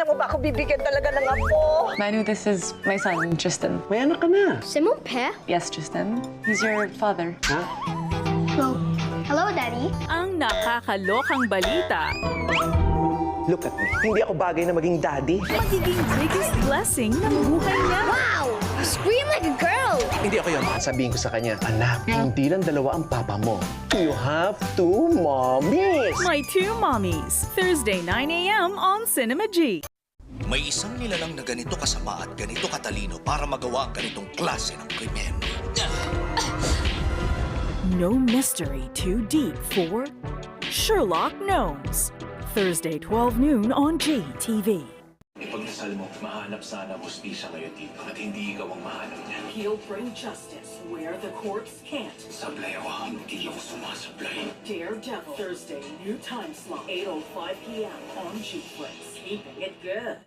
Kailan mo ba ako bibigyan talaga ng apo? Manu, this is my son, Tristan. May anak ka na. C'est mon père. Yes, Tristan. He's your father. Ha? Hello. Hello, Daddy. Ang nakakalokang balita, Look at me. Hindi ako bagay na maging daddy. magiging biggest blessing ng buhay niya. Wow! You scream like a girl. Hindi ako yun. Sabihin ko sa kanya, anak, hindi lang dalawa ang papa mo. You have two mommies. My Two Mommies, Thursday 9 a.m. on Cinema G. May isang nilalang na ganito kasama at ganito katalino para magawa ang ganitong klase ng krimen. No mystery too deep for Sherlock Gnomes. Thursday 12 noon on GTV. Ipagdasal mo, mahanap sana ang hustisya ngayon dito at hindi ikaw ang mahanap niya. He'll bring justice where the courts can't. Sablay ako, hindi ako sumasablay. Daredevil, Thursday, new time slot, 8:05 p.m. on G-Flix. Keeping it good.